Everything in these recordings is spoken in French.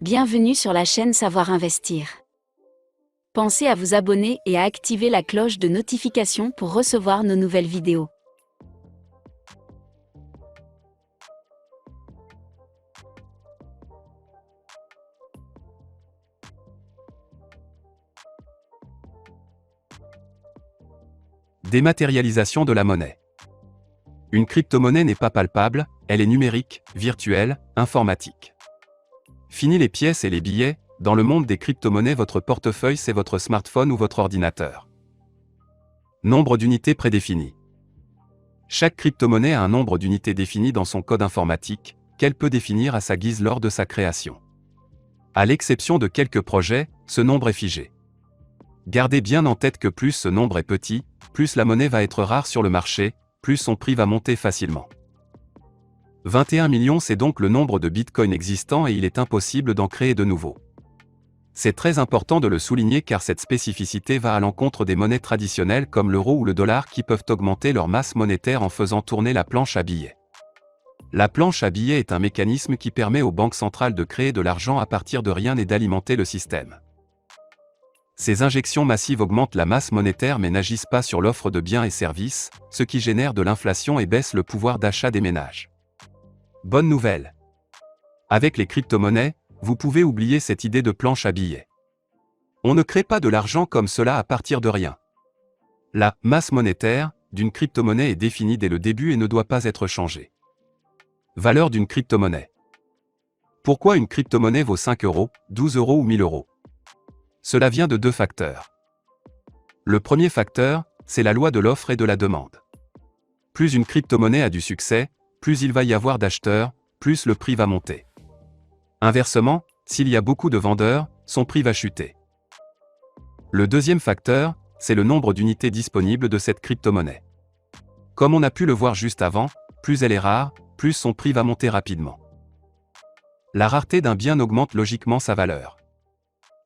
Bienvenue sur la chaîne Savoir Investir. Pensez à vous abonner et à activer la cloche de notification pour recevoir nos nouvelles vidéos. Dématérialisation de la monnaie. Une crypto-monnaie n'est pas palpable, elle est numérique, virtuelle, informatique. Fini les pièces et les billets, dans le monde des crypto-monnaies votre portefeuille c'est votre smartphone ou votre ordinateur. Nombre d'unités prédéfinies. Chaque crypto-monnaie a un nombre d'unités défini dans son code informatique, qu'elle peut définir à sa guise lors de sa création. À l'exception de quelques projets, ce nombre est figé. Gardez bien en tête que plus ce nombre est petit, plus la monnaie va être rare sur le marché, plus son prix va monter facilement. 21 millions c'est donc le nombre de bitcoins existants et il est impossible d'en créer de nouveaux. C'est très important de le souligner car cette spécificité va à l'encontre des monnaies traditionnelles comme l'euro ou le dollar qui peuvent augmenter leur masse monétaire en faisant tourner la planche à billets. La planche à billets est un mécanisme qui permet aux banques centrales de créer de l'argent à partir de rien et d'alimenter le système. Ces injections massives augmentent la masse monétaire mais n'agissent pas sur l'offre de biens et services, ce qui génère de l'inflation et baisse le pouvoir d'achat des ménages. Bonne nouvelle! Avec les crypto-monnaies, vous pouvez oublier cette idée de planche à billets. On ne crée pas de l'argent comme cela à partir de rien. La masse monétaire d'une crypto-monnaie est définie dès le début et ne doit pas être changée. Valeur d'une crypto-monnaie. Pourquoi une crypto-monnaie vaut 5 euros, 12 euros ou 1000 euros? Cela vient de deux facteurs. Le premier facteur, c'est la loi de l'offre et de la demande. Plus une crypto-monnaie a du succès, plus il va y avoir d'acheteurs, plus le prix va monter. Inversement, s'il y a beaucoup de vendeurs, son prix va chuter. Le deuxième facteur, c'est le nombre d'unités disponibles de cette crypto-monnaie. Comme on a pu le voir juste avant, plus elle est rare, plus son prix va monter rapidement. La rareté d'un bien augmente logiquement sa valeur.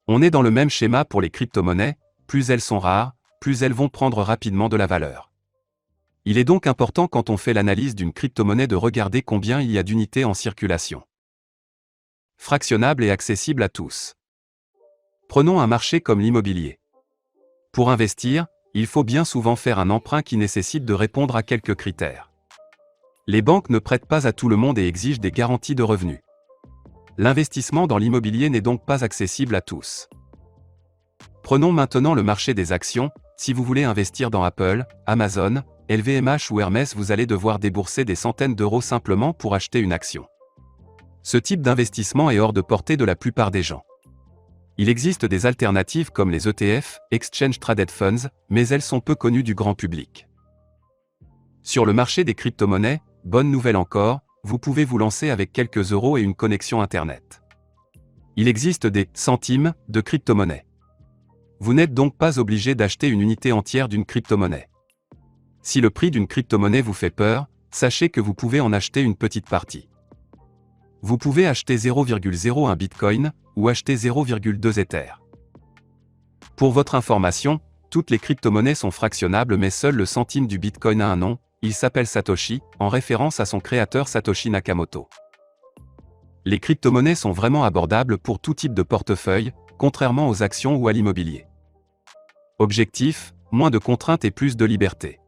On est dans le même schéma pour les crypto-monnaies, plus elles sont rares, plus elles vont prendre rapidement de la valeur. Il est donc important quand on fait l'analyse d'une crypto-monnaie de regarder combien il y a d'unités en circulation. Fractionnable et accessible à tous. Prenons un marché comme l'immobilier. Pour investir, il faut bien souvent faire un emprunt qui nécessite de répondre à quelques critères. Les banques ne prêtent pas à tout le monde et exigent des garanties de revenus. L'investissement dans l'immobilier n'est donc pas accessible à tous. Prenons maintenant le marché des actions. Si vous voulez investir dans Apple, Amazon, LVMH ou Hermès, vous allez devoir débourser des centaines d'euros simplement pour acheter une action. Ce type d'investissement est hors de portée de la plupart des gens. Il existe des alternatives comme les ETF, Exchange Traded Funds, mais elles sont peu connues du grand public. Sur le marché des crypto-monnaies, bonne nouvelle encore, vous pouvez vous lancer avec quelques euros et une connexion Internet. Il existe des centimes de crypto-monnaies. Vous n'êtes donc pas obligé d'acheter une unité entière d'une crypto-monnaie. Si le prix d'une crypto-monnaie vous fait peur, sachez que vous pouvez en acheter une petite partie. Vous pouvez acheter 0,01 Bitcoin ou acheter 0,2 Ether. Pour votre information, toutes les crypto-monnaies sont fractionnables mais seul le centime du Bitcoin a un nom, il s'appelle Satoshi, en référence à son créateur Satoshi Nakamoto. Les crypto-monnaies sont vraiment abordables pour tout type de portefeuille, contrairement aux actions ou à l'immobilier. Objectif, moins de contraintes et plus de liberté.